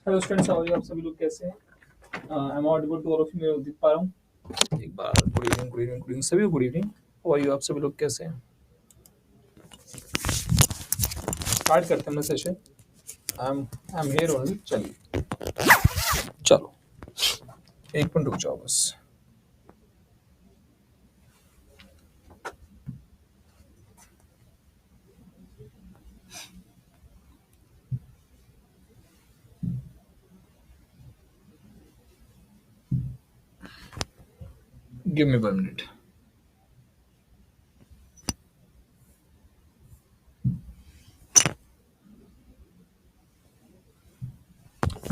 Hello students, how are you? आप सभी लोग कैसे हैं? I am audible to all of you? मैं दिख पा रहा हूँ? एक बार good evening, good evening, good evening सभी, good evening. How are you? आप सभी लोग कैसे हैं? स्टार्ट करते हैं ना session. I am here only. चलिए, चलो 1 मिनट रुक जाओ बस। Give me 1 minute.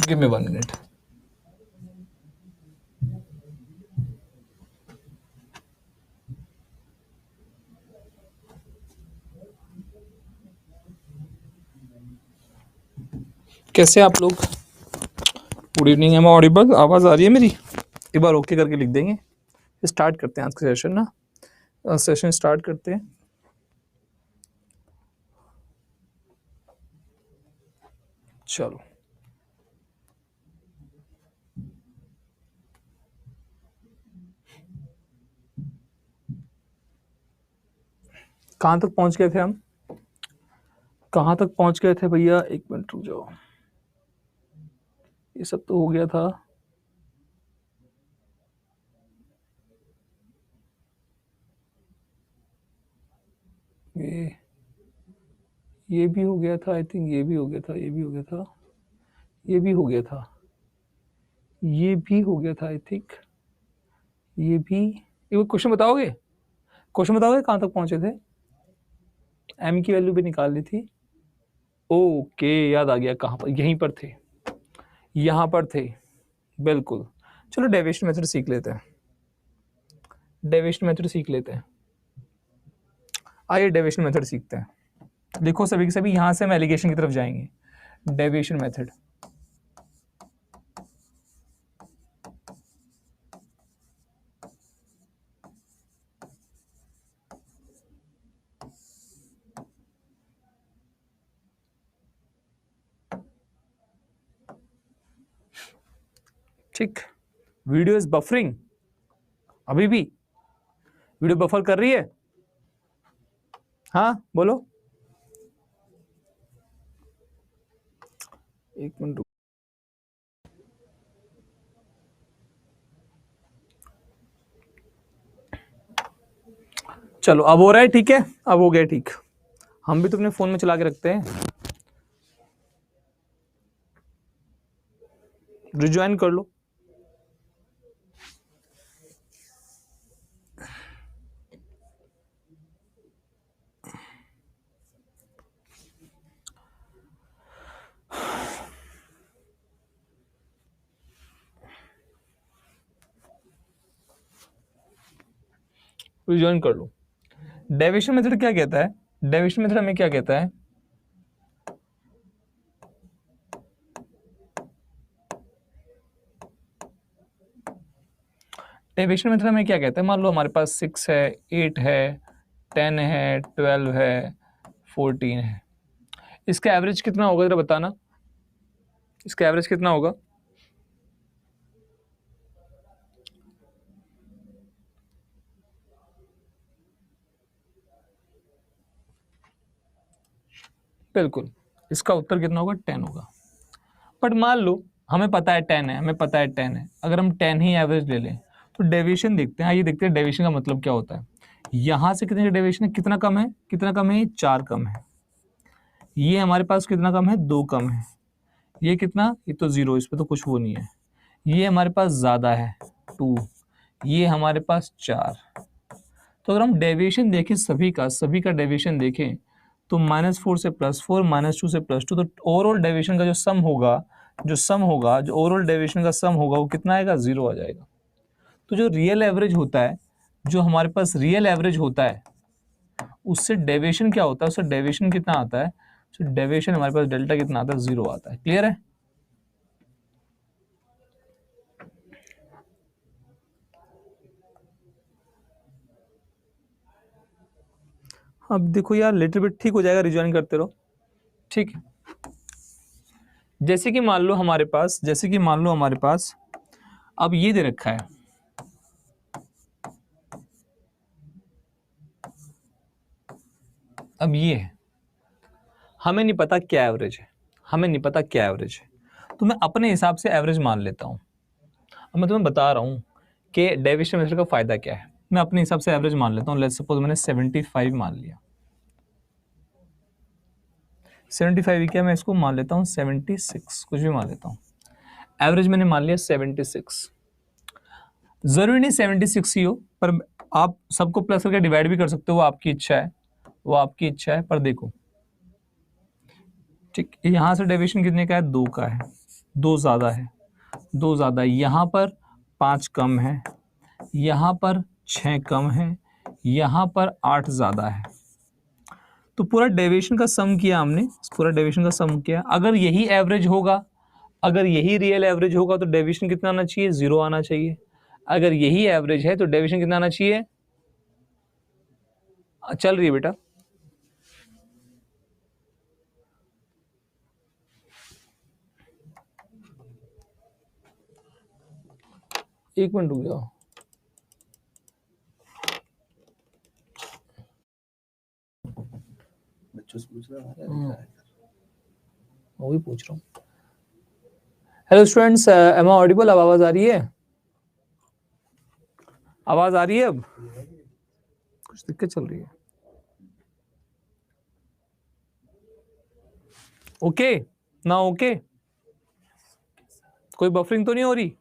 Give me 1 minute. कैसे हैं आप लोग? Good evening. Am audible? आवाज़ आ रही है मेरी? एक बार ओके करके लिख देंगे। स्टार्ट करते हैं आज का सेशन ना। सेशन स्टार्ट करते हैं। चलो, कहाँ तक पहुँच गए थे हम? कहाँ तक पहुँच गए थे भैया? 1 मिनट रुक जाओ। ये सब तो हो गया था। ये भी हो गया था, आई थिंक ये भी हो गया था, ये भी हो गया था, ये भी हो गया था, ये भी हो गया था, आई थिंक ये भी। एक क्वेश्चन बताओगे? क्वेश्चन बताओगे कहाँ तक पहुंचे थे? एम की वैल्यू भी निकाल ली थी। ओके, याद आ गया, कहाँ पर? यहीं पर थे, यहाँ पर थे, बिल्कुल। चलो डेविएशन मेथड सीख लेते हैं। डेविएशन मेथड सीख लेते हैं। आइए डेविएशन मेथड सीखते हैं। देखो सभी के सभी, यहाँ से हम एलिगेशन की तरफ जाएंगे। डेविएशन मेथड, ठीक। Video is buffering. अभी भी वीडियो बफर कर रही है? हाँ बोलो। 1 मिनट। चलो अब हो रहा है, ठीक है, अब हो गया ठीक। हम भी तो अपने फोन में चला के रखते हैं। रिज्वाइन कर लो। रिज्वाइन कर लो। डेविएशन मेथड क्या कहता है? डेविएशन मेथड हमें क्या कहता है? डेविएशन मेथड हमें क्या कहता है? मान लो हमारे पास 6 है, 8 है, 10 है, 12 है, 14 है। इसका एवरेज कितना होगा जरा बताना। इसका एवरेज कितना होगा? बिल्कुल, इसका उत्तर कितना होगा? 10 होगा। बट मान लो हमें पता है 10 है, हमें पता है 10 है, अगर हम 10 ही एवरेज ले लें तो डेविएशन देखते हैं। आइए देखते हैं डेविएशन का मतलब क्या होता है। यहां से कितने का डेविएशन है? कितना कम है? कितना कम है? 4 कम है। ये हमारे पास कितना कम है? 2 कम है। ये कितना? ये तो 0, इस पर तो कुछ वो नहीं है। ये हमारे पास ज्यादा है, 2। ये हमारे पास 4। तो अगर हम डेविएशन देखें सभी का डेविएशन देखें तो -4 से +4, -2 से +2, तो ओवरऑल डेविएशन का जो सम होगा, जो ओवरऑल डेविएशन का सम होगा वो कितना आएगा? 0 आ जाएगा। तो जो रियल एवरेज होता है, जो हमारे पास रियल एवरेज होता है, उससे डेविएशन क्या होता है? उससे डेविएशन कितना आता है? तो डेविएशन हमारे पास डेल्टा कितना आता है? 0 आता है। क्लियर है? अब देखो यार, लिटिल बिट ठीक हो जाएगा, रिज्वाइन करते रहो, ठीक है। जैसे कि मान लो हमारे पास अब ये दे रखा है, अब ये है, हमें नहीं पता क्या एवरेज है, तो मैं अपने हिसाब से एवरेज मान लेता हूँ। अब मैं तुम्हें बता रहा हूँ कि डेविएशन मेथड का फायदा क्या है। मैं अपने हिसाब से एवरेज मान लेता हूँ। लेट्स सपोज मैंने 75 मान लिया, 75 क्या, मैं इसको मान लेता हूँ 76, कुछ भी मान लेता हूँ। एवरेज मैंने मान लिया 76। जरूरी नहीं 76 ही हो, पर आप सबको प्लस करके डिवाइड भी कर सकते हो, वो आपकी इच्छा है। पर देखो ठीक, यहां से डेविएशन कितने का है, 2 का है, 2 ज्यादा है, 2 ज्यादा है। यहाँ पर 5 कम है, यहाँ पर 6 कम है, यहाँ पर 8 ज्यादा है। तो पूरा डेविएशन का सम किया हमने, अगर यही एवरेज होगा, अगर यही रियल एवरेज होगा तो डेविएशन कितना आना चाहिए, 0 आना चाहिए। अगर यही एवरेज है तो डेविएशन कितना आना चाहिए, चल रही है बेटा, एक मिनट रुक जाओ। बच्चों से पूछ रहा है, वो भी पूछ रहा हूँ। Hello students, am I audible? अब आवाज आ रही है? आवाज आ रही है? अब कुछ दिक्कत चल रही है? ओके ना, ओके, कोई बफरिंग तो नहीं हो रही?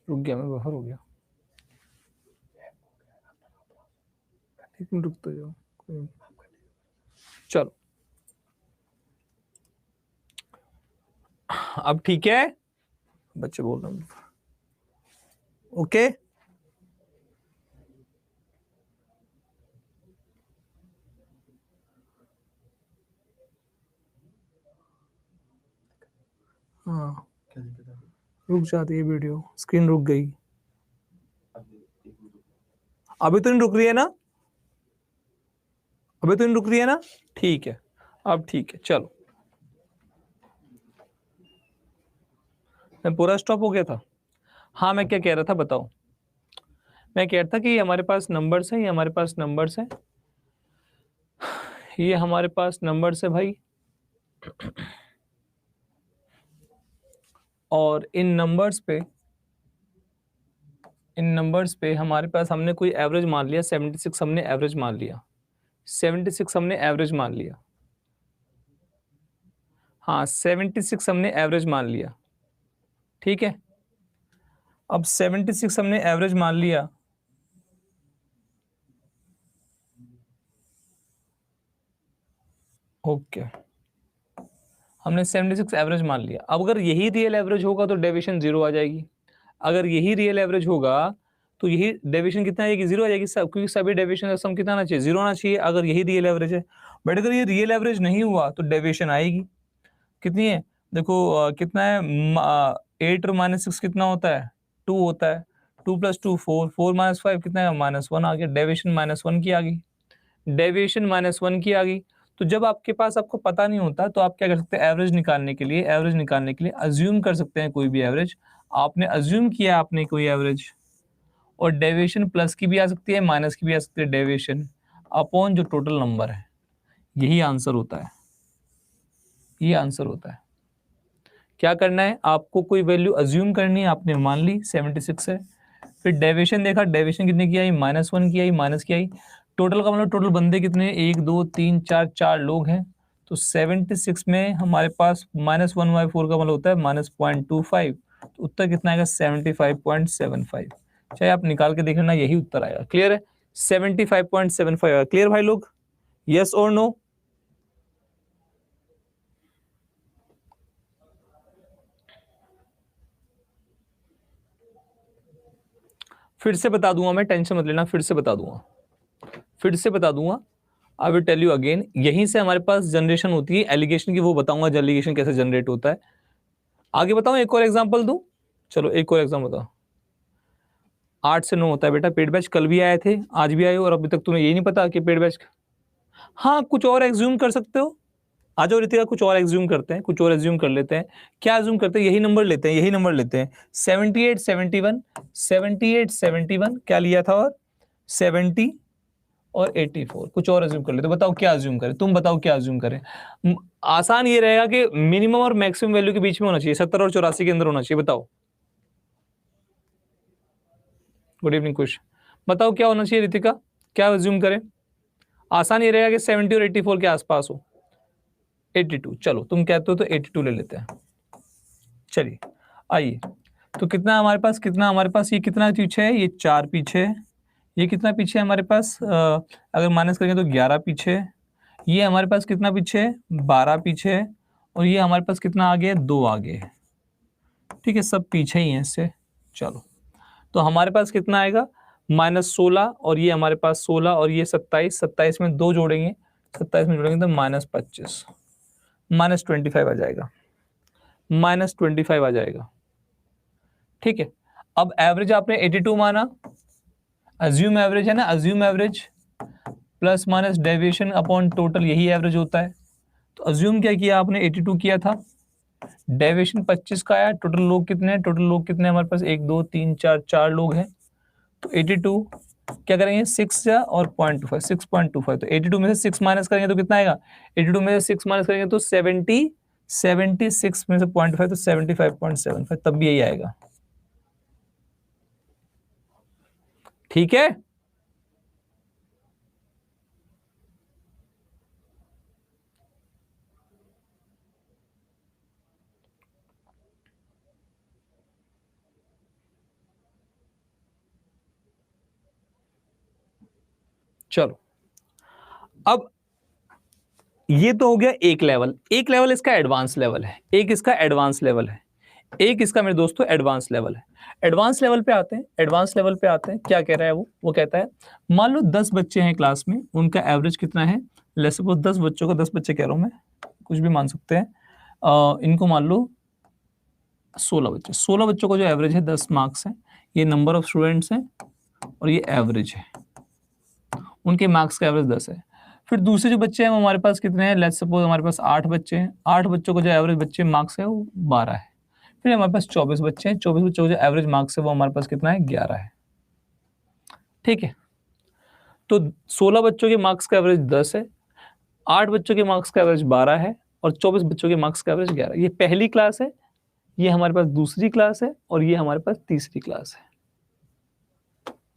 रुक गया, मैं बफर हो गया, एक मिनट रुक तो जाओ। चलो अब ठीक है, बच्चे बोल रहे हैं ओके। हाँ रुक जाती है वीडियो, स्क्रीन रुक गई। अभी तो नहीं रुक रही है ना? ठीक है, अब ठीक है, चलो। मैं पूरा स्टॉप हो गया था। हाँ मैं क्या कह रहा था बताओ। मैं कह रहा था कि ये हमारे पास नंबर्स हैं, ये हमारे पास नंबर्स है भाई। और इन नंबर्स पे हमारे पास, हमने कोई एवरेज मान लिया 76, हमने एवरेज मान लिया 76, हमने एवरेज मान लिया। हाँ 76 हमने एवरेज मान लिया, ठीक है। अब 76 हमने एवरेज मान लिया, ओके, हमने 76 एवरेज मान लिया। अब अगर यही रियल एवरेज होगा तो डेविएशन 0 आ जाएगी। अगर यही रियल एवरेज होगा तो यही डेविएशन कितना आएगी, 0 आ जाएगी सब, क्योंकि सभी डेविएशन का सम कितना आना चाहिए, 0 आना चाहिए अगर यही रियल एवरेज है। बट अगर ये रियल एवरेज नहीं हुआ तो डेविएशन आएगी। कितनी है देखो, कितना है, 8 और -6 कितना होता है, 2 होता है। 2 + 2 4, 4 - 5 कितना है, -1 आ गया। डेविएशन -1 की आ गई, तो जब आपके पास, आपको पता नहीं होता तो आप क्या कर सकते हैं, एवरेज निकालने के लिए अज्यूम कर सकते हैं कोई भी एवरेज। आपने अज्यूम किया, आपने कोई एवरेज, और डेविएशन प्लस की भी आ सकती है, माइनस की भी आ सकती है, डेविएशन अपॉन जो टोटल नंबर है, यही आंसर होता है, क्या करना है आपको, कोई वैल्यू अज्यूम करनी है, आपने मान ली 76 है, फिर डेविएशन देखा, डेविएशन कितने की आई, -1 की आई, माइनस की आई। टोटल का मतलब टोटल बंदे कितने, 1 2 3 4, 4 लोग हैं, तो 76 में हमारे पास -1/4 का मतलब होता है -0.25, तो उत्तर कितना आएगा, 75.75। चाहे आप निकाल के देख लेना, यही उत्तर आएगा। क्लियर है, 75.75 आएगा। क्लियर भाई लोग, यस और नो? फिर से बता दूंगा मैं, टेंशन मत लेना, फिर से बता दूंगा। I will tell you again. यहीं से हमारे पास जनरेशन होती है एलिगेशन की, वो बताऊंगा एलिगेशन कैसे जनरेट होता है। आगे बताऊं, एक और एग्जांपल दूं? चलो एक और एग्जांपल बताओ। 8 से 9 होता है बेटा पेड बैच, कल भी आए थे, आज भी आए हो, और अभी तक तुम्हें यही नहीं पता कि पेड बैच। हाँ, कुछ और एग्ज्यूम कर सकते हो। आ जाओ रितिका, कुछ और एग्ज्यूम करते हैं, कुछ और एग्ज्यूम कर लेते हैं। क्या एग्ज्यूम करते हैं? यही नंबर लेते हैं, 78 71, 78 71 क्या लिया था, और 70 और 84। कुछ और एज्यूम कर लेते, बताओ क्या एज्यूम करें, तुम बताओ क्या एज्यूम करें। आसान ये रहेगा कि मिनिमम और मैक्सिमम वैल्यू के बीच में होना चाहिए, 70 और 84 के अंदर होना चाहिए। बताओ। गुड इवनिंग कुश, बताओ क्या होना चाहिए रितिका, क्या एज्यूम करें? आसान ये रहेगा कि 70 और 84 के आसपास हो। 82, चलो तुम कहते हो तो 82 ले लेते हैं। चलिए आइए, तो कितना हमारे पास, ये कितना पीछे है, ये 4 पीछे है। ये कितना पीछे है हमारे पास, अगर माइनस करेंगे तो 11 पीछे है। ये हमारे पास कितना पीछे है, 12 पीछे है। और ये हमारे पास कितना आगे है, 2 आगे है। ठीक है, सब पीछे ही है इससे। चलो, तो हमारे पास कितना आएगा, -16, और ये हमारे पास 16, और ये 27, 27 में 2 जोड़ेंगे, 27 में जोड़ेंगे तो -25, -25 आ जाएगा, -25 आ जाएगा। ठीक है, अब एवरेज आपने 82 माना, अज्यूम एवरेज है ना, assume average plus minus deviation upon total, यही एवरेज होता है। तो अज्यूम क्या किया आपने, 82 किया था, डेविएशन 25 का आया। टोटल लोग कितने हैं, हमारे पास 1 2 3 4 4 लोग हैं। तो 82 क्या करेंगे, 6 और 0.25, 6.25। तो 82 में से 6 माइनस करेंगे तो कितना आएगा, 82 में से 6 माइनस करेंगे तो 70, 76 में से 0.5 तो 75.75, तब भी यही आएगा। ठीक है, चलो अब ये तो हो गया एक लेवल, इसका एडवांस लेवल है, एक इसका एडवांस लेवल है, एक इसका मेरे दोस्तों एडवांस लेवल है। एडवांस लेवल पे आते हैं, क्या कह रहा है वो कहता है, मान लो 10 बच्चे हैं क्लास में, उनका एवरेज कितना है, लेट्स सपोज 10 बच्चों का, 10 बच्चे कह रहा हूं मैं, कुछ भी मान सकते हैं, इनको मान लो 16 बच्चे, 16 बच्चों का जो एवरेज है 10 मार्क्स है, ये नंबर ऑफ स्टूडेंट्स हैं और ये एवरेज है, उनके मार्क्स का एवरेज 10 है। फिर दूसरे जो बच्चे हैं वो हमारे पास कितने हैं, लेट्स सपोज हमारे पास 8 बच्चे हैं, 8 बच्चों का जो एवरेज बच्चे मार्क्स है वो 12 है। फिर हमारे पास 24 बच्चे हैं, 24 बच्चों का जो एवरेज मार्क्स है वो हमारे पास कितना है, 11 है। ठीक है, तो 16 बच्चों के मार्क्स का एवरेज 10 है, 8 बच्चों के मार्क्स का एवरेज 12 है, और 24 बच्चों के मार्क्स का एवरेज 11। ये पहली क्लास है, ये हमारे पास दूसरी क्लास है, और ये हमारे पास तीसरी क्लास है।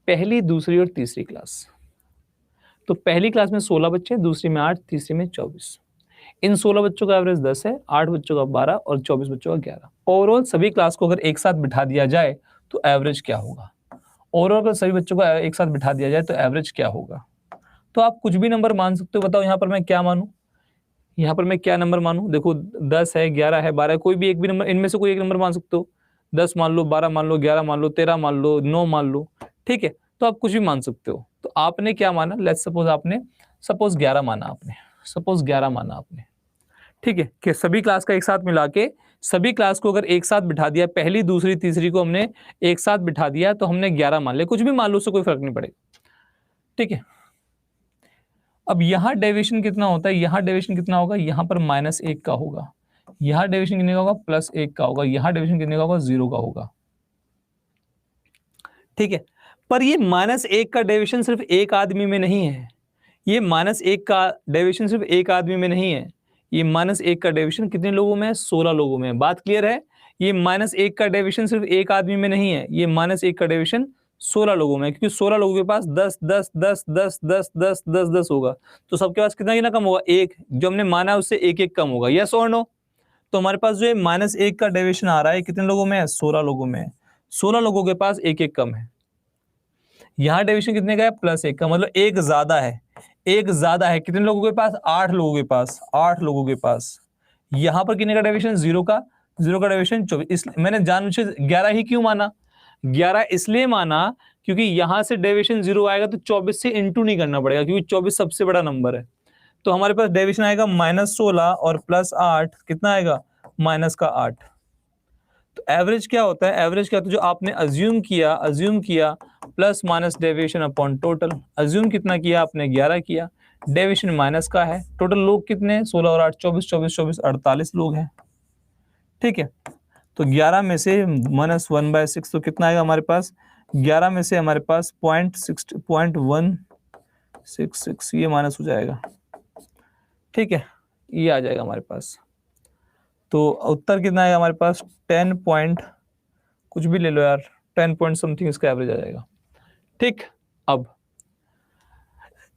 पहली, दूसरी और तीसरी क्लास। तो पहली क्लास में 16 बच्चे, दूसरी में 8, तीसरी में 24। इन 16 बच्चों का एवरेज 10 है, 8 बच्चों का 12 और 24 बच्चों का 11। ओवरऑल सभी क्लास को अगर एक साथ बिठा दिया जाए तो एवरेज क्या होगा, ओवरऑल अगर सभी बच्चों को एक साथ बिठा दिया जाए तो एवरेज क्या होगा। तो आप कुछ भी नंबर मान सकते हो, बताओ यहाँ पर मैं क्या मानूं, यहाँ पर मैं क्या नंबर मानूं। देखो 10 है, 11 है, 12 है, कोई भी एक भी नंबर, इनमें से कोई एक नंबर मान सकते हो। 10 मान लो, 12 मान लो, 11 मान लो, 13 मान लो, 9 मान लो। ठीक है, तो आप कुछ भी मान सकते हो। तो आपने क्या माना, लेट्स सपोज आपने सपोज 11 माना, आपने ठीक है, कि सभी क्लास का एक साथ मिला के, सभी क्लास को अगर एक साथ बिठा दिया, पहली, दूसरी, तीसरी को हमने एक साथ बिठा दिया, तो हमने 11 मान लिया, कुछ भी मान लो, उससे कोई फर्क नहीं पड़ेगा। ठीक है, अब यहां डेविएशन कितना होता है, यहां डेविएशन कितना होगा, यहां पर -1 का होगा, यहां डेविएशन कितने का होगा, +1 का होगा, यहां डेविएशन कितने का होगा, 0 का होगा। ठीक है, पर ये -1 का डेविएशन सिर्फ एक आदमी में नहीं है, ये -1 का डेविएशन सिर्फ एक आदमी में नहीं है, ये -1 का डेविएशन कितने लोगों में है, 16 लोगों में। बात क्लियर है, ये -1 का डेविएशन सिर्फ एक आदमी में नहीं है, ये -1 का डेविएशन 16 लोगों में, क्योंकि 16 लोगों के पास 10 10 10 10 10 10 10 10 होगा, तो सबके पास कितना कितना कम होगा, एक, जो हमने माना है उससे एक एक कम होगा। यस और नो? तो हमारे पास जो है -1 का डेविएशन आ रहा है, कितने लोगों में है, 16 लोगों में। 16 लोगों के पास एक एक कम है। यहाँ डेविएशन कितने का है, +1 का, मतलब एक ज्यादा है, एक ज्यादा है। कितने लोगों के पास, 8 लोगों के पास, 8 लोगों के पास। यहाँ पर कितने का डेविएशन, 0 का, 0 का डेविएशन 24। मैंने जानबूझ के 11 ही क्यों माना, 11 इसलिए माना क्योंकि यहाँ से डेविएशन 0 आएगा तो 24 से इंटू नहीं करना पड़ेगा, क्योंकि 24 सबसे बड़ा नंबर है। तो हमारे पास डेविएशन आएगा -16 और +8 कितना आएगा, -8। तो एवरेज क्या होता है, एवरेज क्या होता है, जो आपने अज्यूम किया plus minus deviation upon total. Assume कितना किया आपने, 11 किया, डेविएशन माइनस का है, टोटल लोग कितने, 16 और 8 24 24 24 48 लोग हैं। ठीक है, तो 11 में से -1/6 तो कितना आएगा हमारे पास, 11 में से हमारे पास 0.166 ये माइनस हो जाएगा। ठीक है, ये आ जाएगा हमारे पास। तो उत्तर कितना आएगा हमारे पास, 10 पॉइंट कुछ भी ले लो यार, 10 पॉइंट समथिंग इसका एवरेज आ जाएगा। ठीक, अब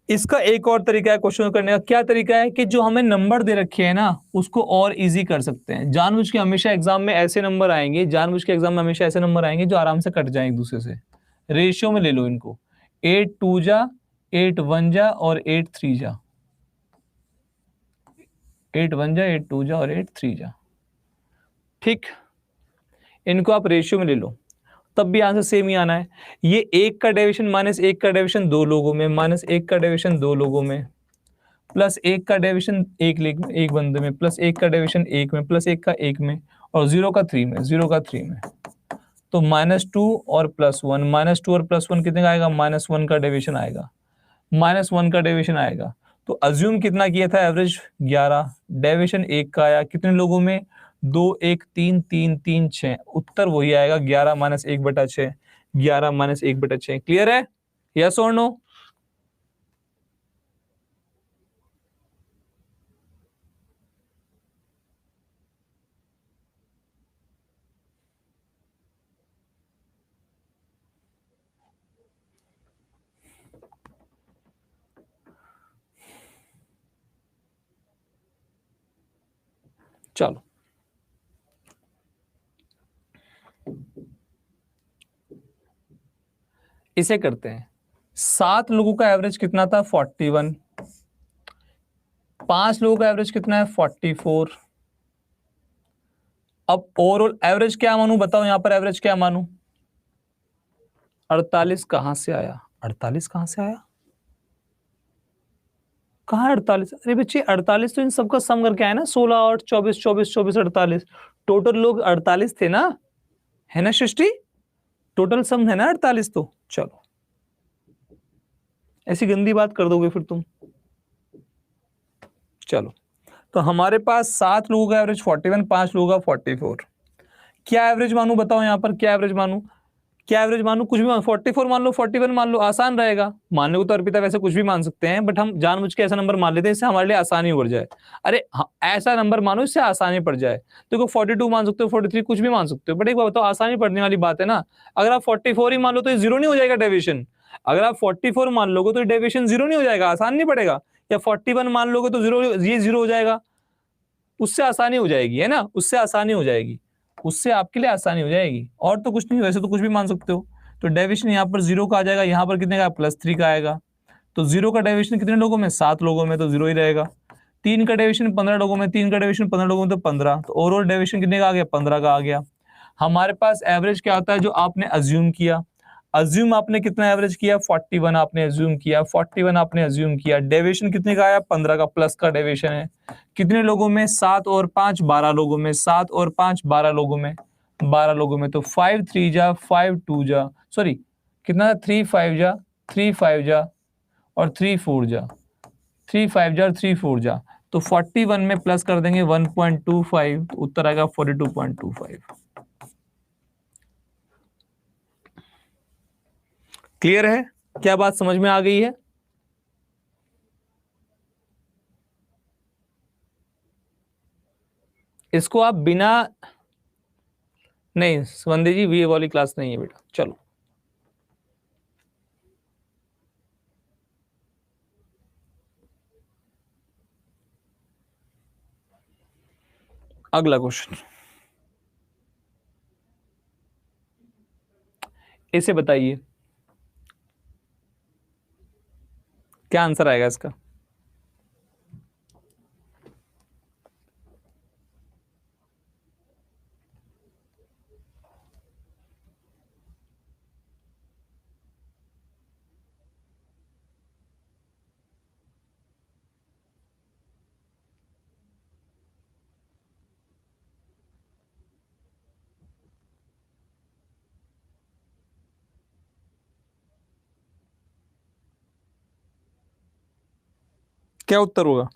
इसका एक और तरीका है क्वेश्चन करने का। क्या तरीका है कि जो हमें नंबर दे रखे हैं ना उसको और इजी कर सकते हैं। जानबूझ के हमेशा एग्जाम में ऐसे नंबर आएंगे, जानबूझ के एग्जाम में हमेशा ऐसे नंबर आएंगे जो आराम से कट जाए एक दूसरे से। रेशियो में ले लो इनको, 8 2 जा, 8 1 जा और 8 3 जा, 8 1 जा, 8 2 जा और 8 3 जा। ठीक, इनको आप रेशियो में ले लो, तब भी आंसर सेम ही आना है। ये 1 का डेविएशन -1 का डेविएशन 2 लोगों में, -1 का डेविएशन 2 लोगों में, +1 का डेविएशन 1 बंदे में, +1 का डेविएशन 1 में, +1 का 1 में और 0 का 3 में, 0 का 3 में। तो -2 और +1, -2 और +1 कितने का आएगा, -1 का डेविएशन आएगा, -1 का डेविएशन आएगा। तो अज्यूम कितना किया था एवरेज, 11, डेविएशन 1 का आया, कितने लोगों में, 2 1 3 3 3 6, उत्तर वही आएगा 11 - 1/6, 11 - 1/6। क्लियर है, यस और नो? चलो इसे करते हैं। 7 लोगों का एवरेज कितना था, 41। 5 लोगों का एवरेज कितना है, 44। अब ओवरऑल एवरेज क्या मानूं, बताओ यहां पर एवरेज क्या मानूं, 48 कहां से आया, 48 कहां से आया, कहाँ है 48? अरे बच्चे 48 तो इन सबका सम करके आया ना, 16 और 24 24 24 48, टोटल लोग 48 थे ना, है ना सृष्टि, टोटल सम है ना 48। तो चलो ऐसी गंदी बात कर दोगे फिर तुम। चलो, तो हमारे पास 7 लोगों का एवरेज 41, 5 लोगों का 44। क्या एवरेज मानू, बताओ यहां पर क्या एवरेज मानू, क्या एवरेज मानू, कुछ भी मान, 44 मान लो, 41 मान लो, आसान रहेगा मानने को। तो अर्पिता वैसे कुछ भी मान सकते हैं, बट हम जानबूझ के ऐसा नंबर मान लेते हैं इससे हमारे लिए आसानी बढ़ जाए। अरे हाँ, ऐसा नंबर मानो इससे आसानी पड़ जाए। देखो 42 मान सकते हो, 43 कुछ भी मान सकते हो, बट एक बात बताओ, आसानी पड़ने वाली बात है ना। अगर आप 44 ही मान लो तो ये जीरो नहीं हो जाएगा डेविएशन। अगर आप 44 मान लोगे तो डेविएशन जीरो नहीं हो जाएगा, आसान नहीं पड़ेगा। या 41 मान लोगे तो जीरो, ये जीरो हो जाएगा, उससे आसानी हो जाएगी, है ना, उससे आसानी हो जाएगी, उससे आपके लिए आसानी हो जाएगी, और तो कुछ नहीं। वैसे तो कुछ भी मान सकते हो। तो डेविएशन यहाँ पर 0 का आ जाएगा, यहाँ पर कितने का, +3 का आएगा। तो 0 का डेविएशन कितने लोगों में, 7 लोगों में, तो 0 ही रहेगा। 3 का डेविएशन 15 लोगों में, 3 का डेविएशन 15 लोगों में, तो 15। तो ओवरऑल डेविएशन कितने का आ गया, 15 का आ गया। हमारे पास एवरेज क्या होता है, जो आपने अज्यूम किया। अज्यूम आपने कितना एवरेज किया, 41 आपने अज्यूम किया, 41 आपने अज्यूम किया। डेविएशन कितने का आया, 15 का, प्लस का डेविएशन है। कितने लोगों में, 7 और 5 12 लोगों में, 7 और 5 12 लोगों में, 12 लोगों में। तो 5 3 जा, 5 2 जा, सॉरी कितना, 3 5 जा, 3 5 जा और 3 4 जा, 3 5 जा और 3 4 जा। तो 41 में प्लस कर देंगे 1.25, तो उत्तर आएगा 42.25। क्लियर है, क्या बात समझ में आ गई है? इसको आप बिना, नहीं संदीप जी ये वाली क्लास नहीं है बेटा, चलो अगला क्वेश्चन। इसे बताइए क्या आंसर आएगा इसका। क्या उत्तर होगा?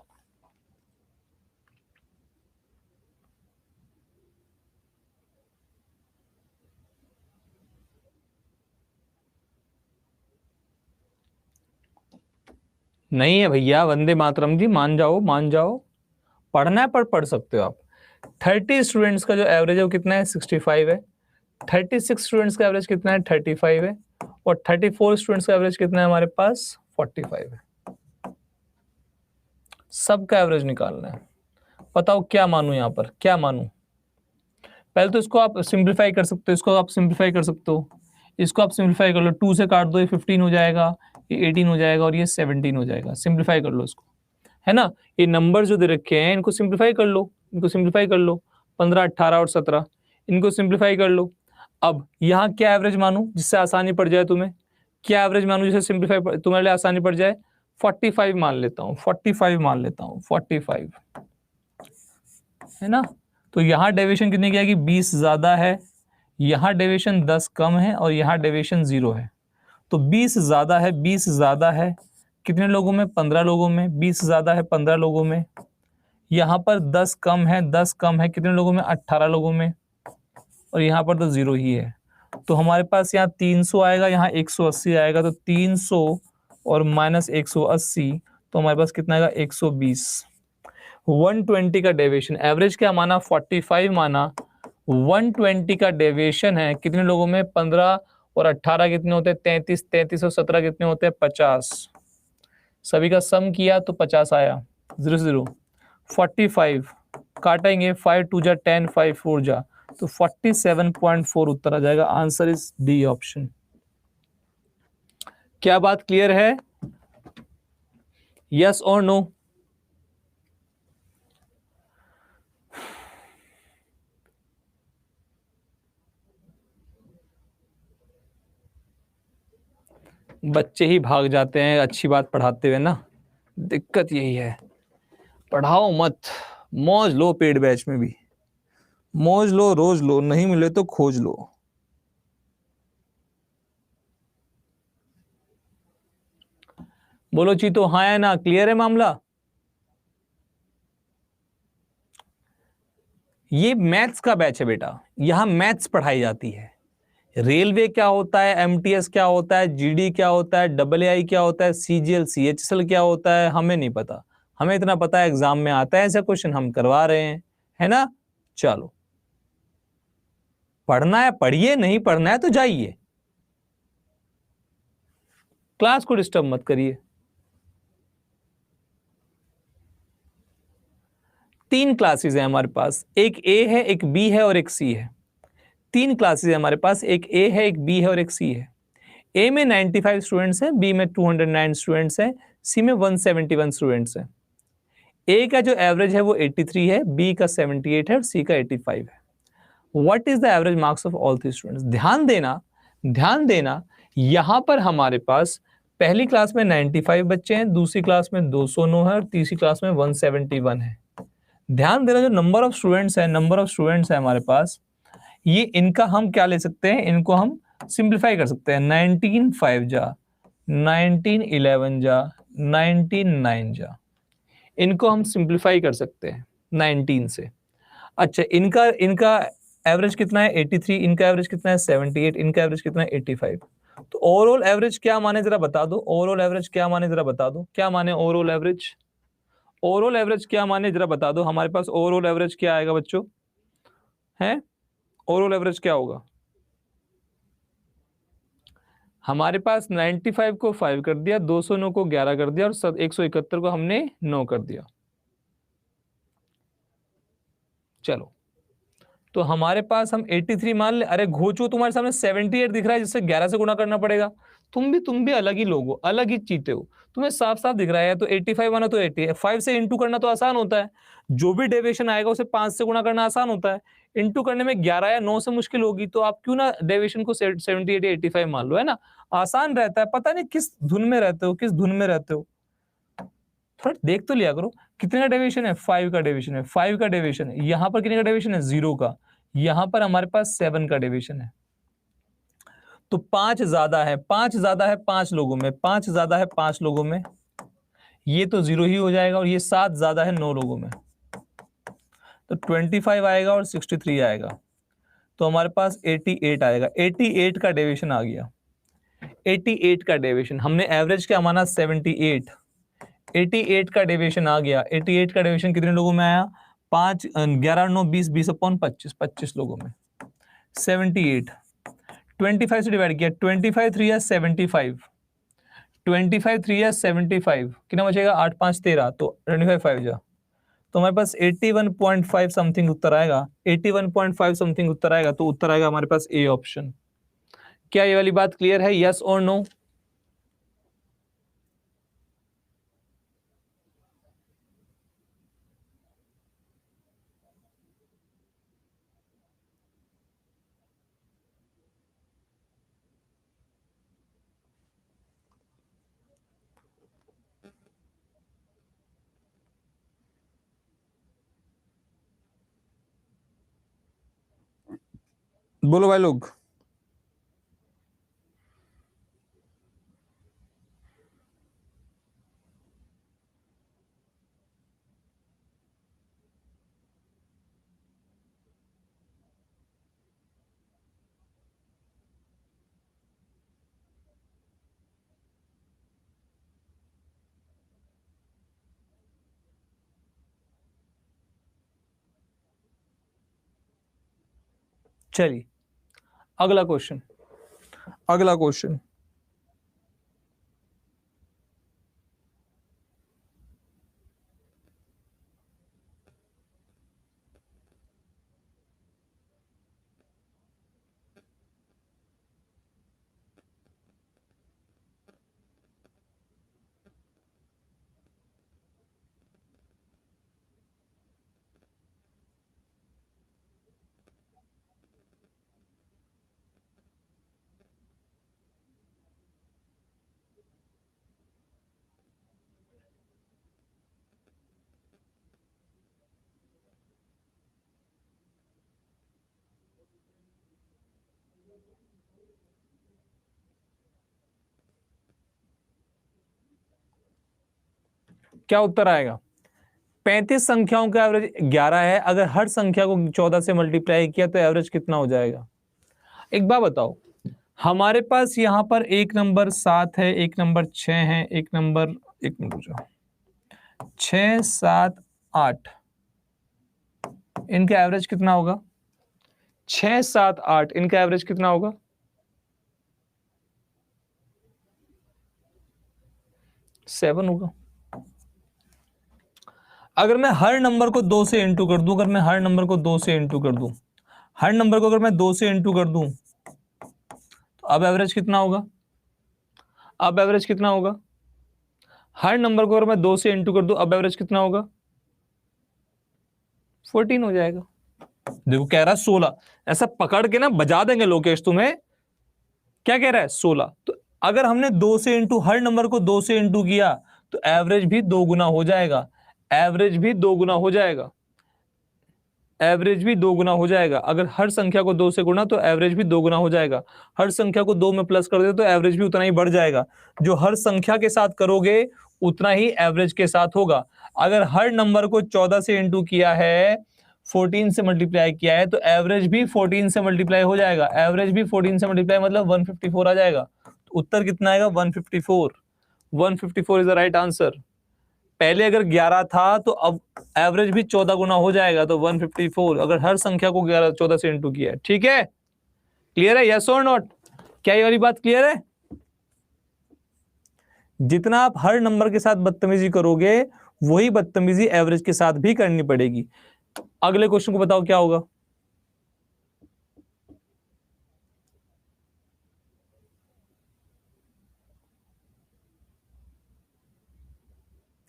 नहीं है भैया, वंदे मातरम जी, मान जाओ मान जाओ। पढ़ना है पढ़ सकते हो आप। 30 स्टूडेंट्स का जो एवरेज है वो कितना है? 65 है। 36 स्टूडेंट्स का एवरेज कितना है? 35 है। और 34 स्टूडेंट्स का एवरेज कितना है हमारे पास? 45 है। सबका एवरेज निकालना है। बताओ क्या मानूं यहाँ पर, क्या मानूं? पहले तो इसको आप सिंप्लीफाई कर सकते हो, इसको आप सिंप्लीफाई कर सकते हो, इसको आप सिंप्लीफाई कर लो, 2 से काट दो, ये 15 हो जाएगा, ये 18 हो जाएगा और ये 17 हो जाएगा। सिंप्लीफाई कर लो इसको, है ना। ये नंबर जो दे रखे हैं इनको सिंप्लीफाई कर लो, इनको सिंप्लीफाई कर लो, 15, 18 और 17, इनको सिंप्लीफाई कर लो। अब यहाँ क्या एवरेज मानूं जिससे आसानी पड़ जाए तुम्हें? क्या एवरेज मानूं जिससे सिंप्लीफाई तुम्हारे लिए आसानी पड़ जाए? 45 मान लेता हूँ, 45 मान लेता हूँ, 45, है ना। तो यहाँ डेविएशन कितनी की आएगी? 20 ज्यादा है, यहाँ डेविएशन 10 कम है और यहाँ डेविएशन 0 है। तो 20 ज्यादा है, 20 ज्यादा है कितने लोगों में? 15 लोगों में। 20 ज्यादा है 15 लोगों में। यहाँ पर 10 कम है, 10 कम है कितने लोगों में? 18 लोगों में। और यहाँ पर तो 0 ही है। तो हमारे पास यहाँ 300 आएगा, यहाँ 180 आएगा। तो 300 और माइनस 180, तो हमारे पास कितना आएगा? 120। 120 का डेविएशन, एवरेज क्या माना? 45 माना। 120 का डेविएशन है कितने लोगों में? 15 और 18 कितने होते हैं? 33, 33 और 17 कितने होते हैं? 50। सभी का सम किया तो 50 आया। 0 0 45 काटेंगे, 5 2 जा 10, 5 4 जा, तो 47.4 उत्तर आ जाएगा। Answer is D option. क्या बात क्लियर है? यस और नो? बच्चे ही भाग जाते हैं अच्छी बात पढ़ाते हुए ना, दिक्कत यही है। पढ़ाओ मत, मौज लो, पेड बैच में भी मौज लो, रोज लो, नहीं मिले तो खोज लो। बोलो चीतो, हाँ है ना? क्लियर है मामला? ये मैथ्स का बैच है बेटा, यहां मैथ्स पढ़ाई जाती है। रेलवे क्या होता है, एमटीएस क्या होता है, जीडी क्या होता है, डब्ल्यूआई क्या होता है, सीजीएल सीएचएसएल क्या होता है, हमें नहीं पता। हमें इतना पता है एग्जाम में आता है ऐसा क्वेश्चन, हम करवा रहे हैं, है ना। चलो, पढ़ना है पढ़िए, नहीं पढ़ना है तो जाइए, क्लास को डिस्टर्ब मत करिए। 3 क्लासेस है हमारे पास, एक ए है, एक बी है और एक सी है। 3 क्लासेस है हमारे पास, एक ए है, एक बी है और एक सी है। ए में 95 स्टूडेंट्स हैं, बी में 209 स्टूडेंट्स हैं, सी में 171 स्टूडेंट्स हैं। ए का जो एवरेज है वो 83 है, बी का 78 है और सी का 85 है। What is the average marks of all 3 students? ध्यान देना, ध्यान देना, यहां पर हमारे पास पहली क्लास में 95 बच्चे हैं, दूसरी क्लास में 209 है और तीसरी क्लास में 171 है। ध्यान देना, जो नंबर ऑफ स्टूडेंट्स है, नंबर ऑफ स्टूडेंट्स है हमारे पास, ये इनका हम क्या ले सकते हैं? इनको हम सिंप्लीफाई कर सकते हैं। 19 5 जा, 19 11 जा, 19 9 जा, इनको हम सिंप्लीफाई कर सकते हैं 19 से। अच्छा, इनका इनका एवरेज कितना है? 83, इनका एवरेज कितना है? 78, इनका एवरेज कितना है? 85। तो ओवरऑल एवरेज क्या माने जरा बता दो, ओवरऑल एवरेज क्या माने जरा बता दो, क्या माने ओवरऑल एवरेज? ओवरऑल एवरेज क्या माने जरा बता दो, हमारे पास ओवरऑल एवरेज क्या आएगा बच्चों? है ओवरऑल एवरेज क्या होगा? हमारे पास 95 को 5 कर दिया, 209 को 11 कर दिया और 171 को हमने 9 कर दिया। चलो, तो हमारे पास हम 83 मान ले। अरे घोचो, तुम्हारे सामने 78 दिख रहा है जिससे 11 से गुणा करना पड़ेगा। तुम भी अलग ही लोग हो, अलग ही चीते हो। तुम्हें साफ साफ दिख रहा है, तो 85 माना तो 85 से इंटू करना तो आसान होता है। जो भी डेविएशन आएगा उसे 5 से गुणा करना आसान होता है। इंटू करने में 11 या 9 से मुश्किल होगी, तो आप क्यों ना डेविएशन को 78 या 85 मान लो, है ना। आसान रहता है। पता नहीं किस धुन में रहते हो, किस धुन में रहते हो, थोड़ा देख तो लिया करो। कितने का डेविएशन है? 5 का डेविएशन है, 5 का डेविएशन है। यहाँ पर कितने का डेविएशन है? 0 का। यहाँ पर हमारे पास 7 का डेविएशन है। तो 5 ज्यादा है, 5 ज्यादा है 5 लोगों में, 5 ज्यादा है 5 लोगों में। ये तो 0 ही हो जाएगा और ये 7 ज्यादा है 9 लोगों में, तो 25 आएगा और 63 आएगा, तो हमारे पास 88 आएगा। 88 का डेविएशन आ गया। 88 का डेविएशन, हमने एवरेज क्या माना 78, 88 का डेविएशन आ गया। 88 का डेविएशन कितने लोगों में आया? 5 11 9 20 20 अपॉन 25, 25 लोगों में 78। 25 से डिवाइड किया, 25 3 या 75, 25 3 या 75 कितना बचेगा? 8 5 13, तो 25 5 जा, तो हमारे पास 81.5 समथिंग उत्तर आएगा। 81.5 समथिंग उत्तर आएगा, तो उत्तर आएगा हमारे पास ए ऑप्शन। क्या ये वाली बात क्लियर है? यस और नो? बोलो भाई लोग। चलिए अगला क्वेश्चन, अगला क्वेश्चन। क्या उत्तर आएगा? 35 संख्याओं का एवरेज 11 है, अगर हर संख्या को 14 से मल्टीप्लाई किया तो एवरेज कितना हो जाएगा? एक बात बताओ, हमारे पास यहां पर एक नंबर 7 है, एक नंबर 6 है, एक नंबर, एक मिनट रुको, 6 7 8, इनका एवरेज कितना होगा? 6 7 8 इनका एवरेज कितना होगा? 7 होगा। अगर मैं हर नंबर को 2 से इंटू कर दूं, अगर मैं हर नंबर को 2 से इंटू कर दूं, हर नंबर को अगर मैं 2 से इंटू कर दूं, तो अब एवरेज कितना होगा? अब एवरेज कितना होगा? हर नंबर को अगर मैं 2 से इंटू कर दूं, अब एवरेज कितना होगा? 14 हो जाएगा। देखो कह रहा है 16, ऐसा पकड़ के ना बजा देंगे लोकेश तुम्हें। क्या कह रहा है? 16। तो अगर हमने 2 से इंटू, हर नंबर को 2 से इंटू किया तो एवरेज भी 2 गुना हो जाएगा, एवरेज भी 2 गुना हो जाएगा, एवरेज भी 2 गुना हो जाएगा। अगर हर संख्या को 2 से गुना तो एवरेज भी 2 गुना हो जाएगा। हर संख्या को 2 में प्लस कर दे तो एवरेज भी उतना ही बढ़ जाएगा। जो हर संख्या के साथ करोगे उतना ही एवरेज के साथ होगा। अगर हर नंबर को 14 से इंटू किया है, 14 से मल्टीप्लाई किया है, तो एवरेज भी 14 से मल्टीप्लाई हो जाएगा। एवरेज भी 14 से मल्टीप्लाई मतलब 154 आ जाएगा। तो उत्तर कितना आएगा? 154। 154 इज द राइट आंसर। पहले अगर 11 था तो अब एवरेज भी 14 गुना हो जाएगा, तो 154, अगर हर संख्या को 11 14 से इंटू किया है। ठीक है, क्लियर है? यस और नॉट? क्या ये वाली बात क्लियर है? जितना आप हर नंबर के साथ बदतमीजी करोगे वही बदतमीजी एवरेज के साथ भी करनी पड़ेगी। अगले क्वेश्चन को बताओ क्या होगा?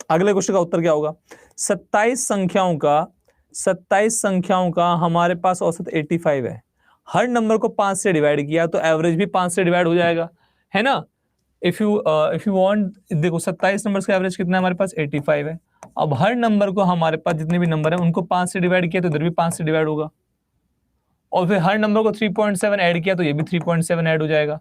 अगले क्वेश्चन का उत्तर क्या होगा? 27 संख्याओं का हमारे पास औसत 85 है। हर नंबर को 5 से डिवाइड किया तो एवरेज भी 5 से डिवाइड हो जाएगा, है ना? इफ यू वांट, देखो 27 नंबर्स का एवरेज कितना है हमारे पास? 85 है। अब हर नंबर को, हमारे पास जितने भी नंबर है उनको 5 से डिवाइड किया तो इधर भी 5 से डिवाइड होगा, और फिर हर नंबर को 3.7 ऐड किया तो ये भी 3.7 ऐड हो जाएगा।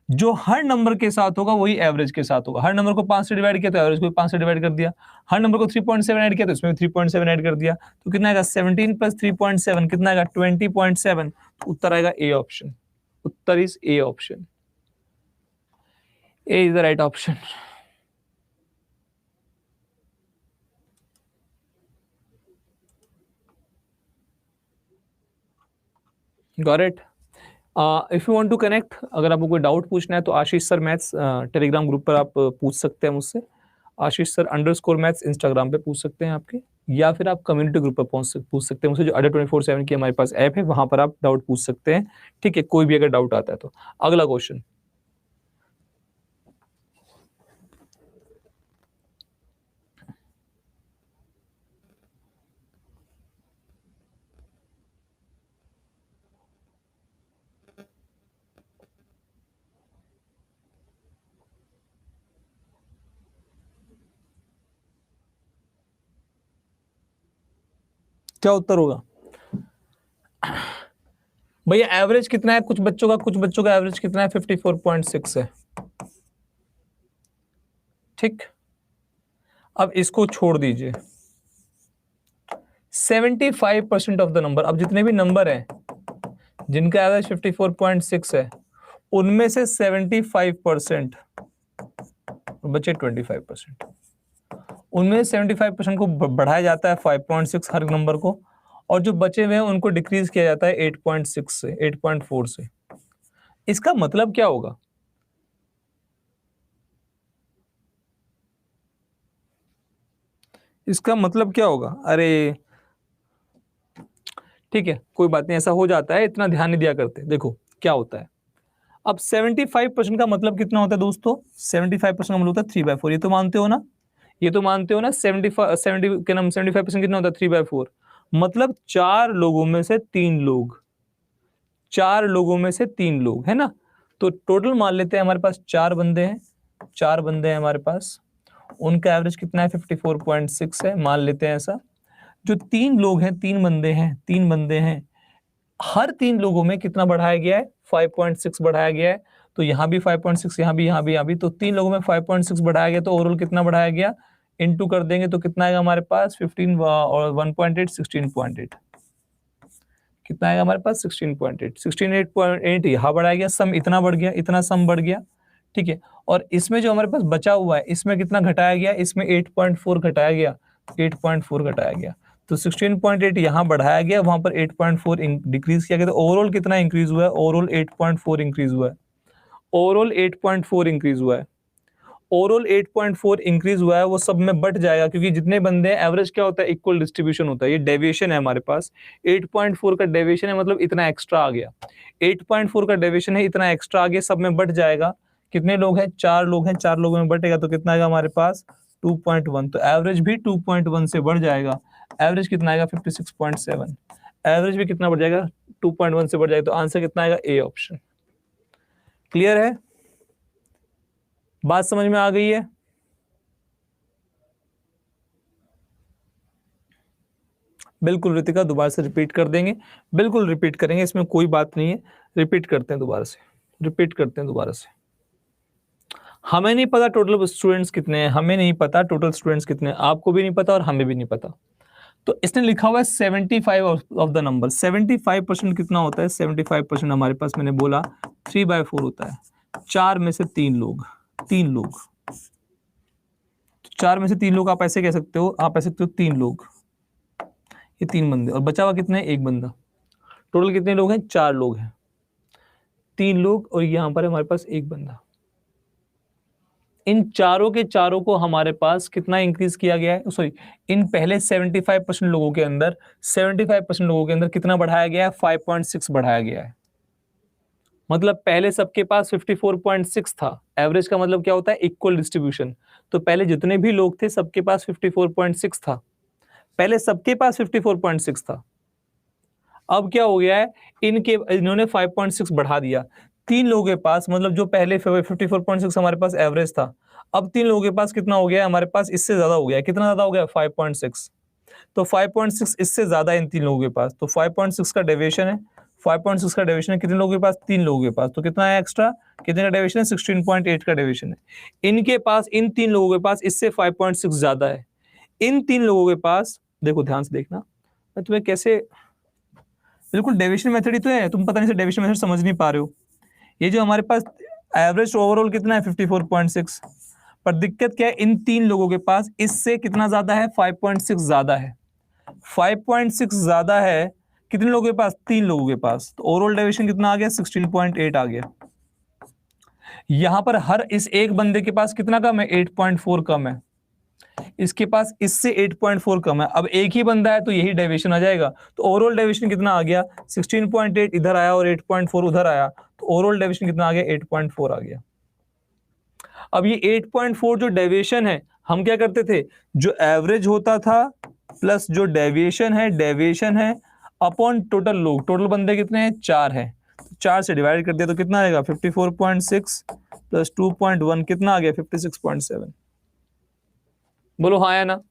जो हर नंबर के साथ होगा वही एवरेज के साथ होगा। हर नंबर को 5 से डिवाइड किया तो एवरेज को 5 से डिवाइड कर दिया। हर नंबर को 3.7 ऐड किया तो इसमें 3.7 ऐड कर दिया। तो कितना आएगा 17 प्लस 3.7 कितना आएगा 20.7। तो उत्तर आएगा ए ऑप्शन। उत्तर is A option. A is the right option. Got it. If you want to connect, अगर आपको कोई डाउट पूछना है तो Ashish sir maths Telegram group पर आप पूछ सकते हैं मुझसे। आशीष सर _मैथ्स इंस्टाग्राम पे पूछ सकते हैं आपके, या फिर आप कम्युनिटी ग्रुप पर पूछ सकते हैं मुझसे, जो अडर 24/7 की हमारे पास ऐप है, वहां पर आप डाउट पूछ सकते हैं। ठीक है, कोई भी अगर डाउट आता है तो। अगला क्वेश्चन, क्या उत्तर होगा भैया? एवरेज कितना है कुछ बच्चों का एवरेज कितना है? 54.6 है। ठीक, अब इसको छोड़ दीजिए। 75% ऑफ द नंबर, अब जितने भी नंबर हैं जिनका एवरेज 54.6 है, उनमें से 75% बचे 25%, उनमें 75% को बढ़ाया जाता है 5.6 हर नंबर को, और जो बचे हुए हैं उनको डिक्रीज किया जाता है 8.6 से, 8.4 से। इसका मतलब क्या होगा? इसका मतलब क्या होगा? अरे ठीक है, कोई बात नहीं, ऐसा हो जाता है, इतना ध्यान नहीं दिया करते। देखो क्या होता है, अब 75% का मतलब कितना होता है दोस्तों? 75% का मतलब होता है 3/4। ये तो मानते हो ना? ये तो मानते हो ना? 75% कितना होता है? 3/4। मतलब 4 लोगों में से 3 लोग, 4 लोगों में से 3 लोग, है ना? तो टोटल मान लेते हैं हमारे पास 4 बंदे हैं, 4 बंदे हैं हमारे पास, उनका एवरेज कितना है? 54.6 है, मान लेते हैं ऐसा। जो 3 लोग हैं, 3 बंदे हैं, 3 बंदे हैं, हर 3 लोगों में कितना बढ़ाया गया है? 5.6 बढ़ाया गया है। तो यहाँ भी 5.6, यहाँ भी, यहाँ भी, यहाँ भी, तो 3 लोगों में 5.6 बढ़ाया गया, तो ओवरऑल कितना बढ़ाया गया? इनटू कर देंगे तो कितना आएगा हमारे पास? 15 और 1.8, 16.8। कितना आएगा हमारे पास? 16.8। 16.8 यहाँ बढ़ाया गया, सम इतना बढ़ गया, इतना सम बढ़ गया। ठीक है, और इसमें जो हमारे पास बचा हुआ है, इसमें कितना घटाया गया? इसमें 8.4 घटाया गया, 8.4 घटाया गया। तो 16.8 यहाँ बढ़ाया गया, वहां पर 8.4 डिक्रीज किया गया। तो ओवरऑल कितना इंक्रीज हुआ है? ओवरऑल 8.4 इंक्रीज हुआ है। ओवरऑल 8.4 इंक्रीज हुआ है। ओवरऑल 8.4 इंक्रीज हुआ है, वो सब में बट जाएगा, क्योंकि जितने बंदे हैं, एवरेज क्या होता है? इक्वल डिस्ट्रीब्यूशन होता है। ये डेविएशन है हमारे पास, 8.4 का डेविएशन है, मतलब इतना एक्स्ट्रा आ गया। 8.4 का डेविएशन है, इतना एक्स्ट्रा आ गया, सब में बट जाएगा। कितने लोग हैं? 4 लोग हैं, 4 लोगों में बटेगा तो कितना आएगा हमारे पास? 2.1। तो एवरेज भी 2.1 से बढ़ जाएगा। एवरेज कितना आएगा? 56.7। एवरेज भी कितना बढ़ जाएगा? 2.1 से बढ़ जाएगा। तो आंसर कितना आएगा? A option. क्लियर है? बात समझ में आ गई है? बिल्कुल रितिका, दोबारा से रिपीट कर देंगे, बिल्कुल रिपीट करेंगे, इसमें कोई बात नहीं है। रिपीट करते हैं दोबारा से, रिपीट करते हैं दोबारा से। हमें नहीं पता टोटल स्टूडेंट्स कितने हैं, हमें नहीं पता टोटल स्टूडेंट्स कितने हैं, आपको भी नहीं पता और हमें भी नहीं पता। तो इसने लिखा हुआ है 75 ऑफ द नंबर। 75% कितना होता है? 75% हमारे पास, मैंने बोला 3/4 होता है। 4 में से 3 लोग, 3 लोग, 4 में से 3 लोग आप ऐसे कह सकते हो, आप ऐसे सकते हो 3 लोग, ये 3 बंदे, और बचा हुआ कितने? 1 बंदा। टोटल कितने लोग हैं? 4 लोग हैं, 3 लोग, और यहाँ पर हमारे पास 1 बंदा। इन चारों के चारों को हमारे पास कितना इंक्रीज किया गया है? सॉरी, इन पहले 75% लोगों के अंदर, 75% लोगों के अंदर कितना बढ़ाया गया है? 5.6 बढ़ाया गया है। मतलब पहले सबके पास 54.6 था। एवरेज का मतलब क्या होता है? Equal distribution. तो पहले जितने भी लोग थे, सबके पास 54.6 था, पहले सबके पास 54.6 था। अब क्या हो गया है? इन्होंने 5.6 बढ़ा दिया। 3 लोगों के पास, मतलब जो पहले 54.6 हमारे पास एवरेज था, अब 3 लोगों के पास कितना हो गया है? हमारे पास इससे ज्यादा हो गया है। कितना ज्यादा हो गया? 5.6। तो 5.6 इससे ज्यादा इन 3 लोगों के पास, तो 5.6 का डेविएशन है, 5.6 का डेविएशन है, कितने लोगों के पास? 3 लोगों के पास। तो कितना है एक्स्ट्रा? कितने का डेविएशन है? 16.8 का डेविएशन है। इनके पास, इन 3 लोगों के पास इससे 5.6 ज्यादा है। इन 3 लोगों के पास, देखो ध्यान से देखना, मैं तुम्हें कैसे, बिल्कुल डेविएशन मेथड ही तो है, तुम पता नहीं से डेविएशन मेथड समझ नहीं पा रहे हो। ये जो हमारे पास एवरेज ओवरऑल कितना है? 54.6, पर दिक्कत क्या है? इन 3 लोगों के पास इससे कितना ज्यादा है? 5.6 ज्यादा है। 5.6 ज्यादा है कितने लोगों के पास? 3 लोगों के पास। तो ओवरऑल डेविएशन कितना आ गया? 16.8 आ गया। यहां पर हर इस एक बंदे के पास कितना कम है? 8.4 कम है। इसके पास इससे 8.4 कम है। अब एक ही बंदा है तो यही डेविएशन आ जाएगा। तो ओवरऑल डेविएशन कितना आ गया? 16.8 इधर आया और 8.4 उधर आया, तो ओवरऑल डेविएशन कितना आ गया? 8.4 आ गया। अब ये 8.4 जो डेविएशन है, हम क्या करते थे? जो एवरेज होता था प्लस जो डेविएशन है अपॉन टोटल लोग। टोटल बंदे कितने हैं? 4 है। 4 से डिवाइड कर दिया तो कितना आएगा? 54.6 प्लस 2.1 कितना आ गया? 56.7। बोलो हाँ या ना।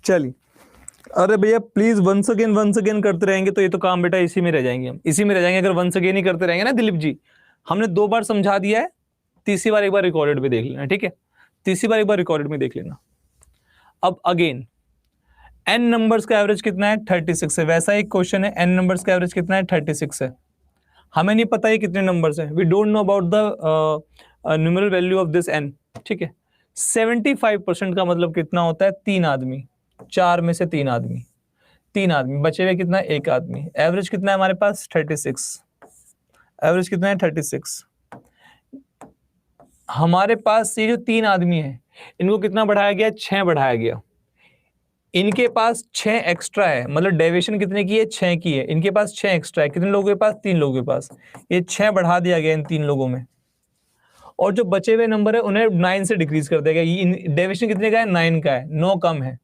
चलिए, अरे भैया प्लीज वंस अगेन करते रहेंगे तो ये तो काम बेटा इसी में रह जाएंगे, हम इसी में रह जाएंगे। अगर वंस अगेन ही करते रहेंगे ना दिलीप जी, हमने 2 बार समझा दिया है, तीसरी बार एक बार रिकॉर्डेड में देख लेना, ठीक है? तीसरी बार एक बार रिकॉर्डेड में देख लेना। अब अगेन n नंबर्स का एवरेज कितना है? 36 है। वैसा एक क्वेश्चन है, n नंबर्स का एवरेज कितना है? 36 है। हमें नहीं पता ये कितने नंबर्स हैं, we don't know about the numeral value of this n, ठीक है? 75% का मतलब कितना होता है? 3 आदमी, 4 में से 3 आदमी, 3 आदमी बचे हुए कितना? 1 आदमी। एवरेज कितना है हमारे पास? 36। एवरेज कितना है? 36। हमारे पास ये जो 3 आदमी है, इनको कितना बढ़ाया गया? 6 बढ़ाया गया। इनके पास 6 एक्स्ट्रा है, मतलब डेविएशन कितने की है? 6 की है। इनके पास 6 एक्स्ट्रा है, कितने लोगों के पास? 3 लोगों के पास। ये 6 बढ़ा दिया गया इन 3 लोगों में, और जो बचे हुए नंबर है उन्हें 9 से डिक्रीज कर देगा। डेविएशन कितने का है? 9 का है। 9 कम है,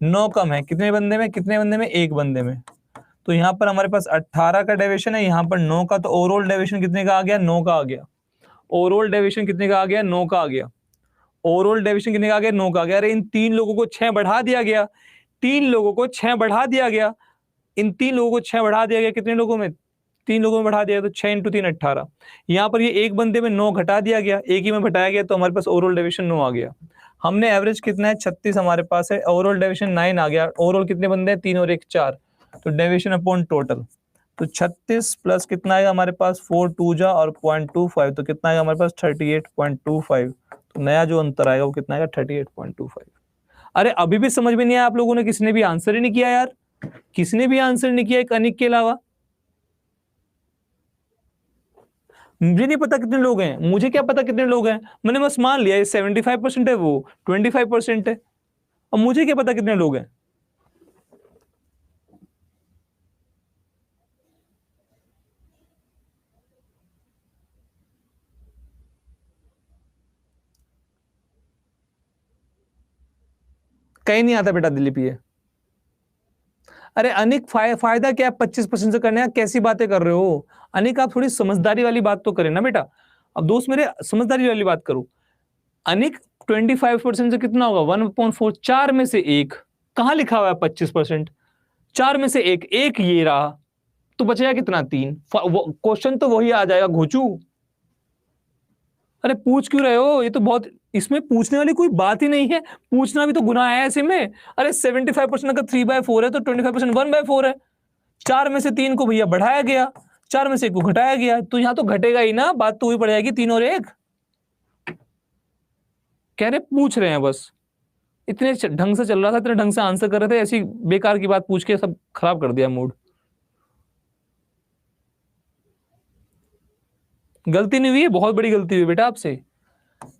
9 कम है। कितने बंदे में? कितने बंदे में? 1 बंदे में। तो यहाँ पर हमारे पास 18 का डेविएशन है, यहाँ पर 9 का। तो ओवरऑल डेविएशन कितने का आ गया? 9 का आ गया। ओवरऑल डेविएशन कितने का आ गया? 9 का आ गया। ओवरऑल डेविएशन कितने का आ गया? 9 का आ गया। अरे इन 3 लोगों को 6 बढ़ा दिया गया, 3 लोगों को 6 बढ़ा दिया गया, इन 3 लोगों को 6 बढ़ा दिया गया। कितने लोगों में? 3 लोगों में बढ़ा दिया, तो 6 × 3 18। यहाँ पर ये एक बंदे में 9 घटा दिया गया, एक ही में घटाया गया, तो हमारे पास ओवरऑल डेविएशन 9 आ गया। हमने एवरेज कितना है? 36 हमारे पास है, ओवरऑल डेविएशन 9 आ गया। ओवरऑल कितने बंदे हैं? 3 और 1 4, तो डेविएशन अपॉन टोटल। तो 36 प्लस कितना आएगा हमारे पास? 4 2 जा और 0.25, तो कितना आएगा हमारे पास? 38.25। तो नया जो अंतर आएगा वो कितना आएगा? 38.25। अरे अभी भी समझ में नहीं आया आप लोगों ने? किसने भी आंसर ही नहीं किया यार, किसने भी आंसर नहीं किया एक अनिक के अलावा। मुझे नहीं पता कितने लोग हैं, मुझे क्या पता कितने लोग हैं, मैंने बस मान लिया ये 75% है, वो 25% है, और मुझे क्या पता कितने लोग हैं। कहीं नहीं आता बेटा दिलीप ये। अरे अनिक फायदा क्या है 25% से करने का? कैसी बातें कर रहे हो अनिक? आप थोड़ी समझदारी वाली बात तो करें ना बेटा। अब दोस्त मेरे, समझदारी वाली बात करो। अनिक 25% से कितना होगा? 1/4, 4 में से 1, कहाँ लिखा हुआ है 25%? 4 में से एक ये रहा, तो बचेगा कितना? 3। क्वेश्चन तो वही आ जाएगा घोचू। अरे पूछ क्यों रहे हो? ये तो बहुत, इसमें पूछने वाली कोई बात ही नहीं है, पूछना भी तो गुनाह है ऐसे में। अरे 75% अगर 3/4 है तो 25% 1/4 है। 4 में से 3 को भैया बढ़ाया गया, 4 में से 1 को घटाया गया, तो यहां तो घटेगा ही ना, बात तो वही पड़ जाएगी 3 और 1। कह रहे पूछ रहे हैं बस, इतने ढंग से चल रहा था, इतने ढंग से आंसर कर रहे थे, ऐसी बेकार की बात पूछ के सब खराब कर दिया मूड। गलती नहीं हुई है, बहुत बड़ी गलती हुई बेटा आपसे।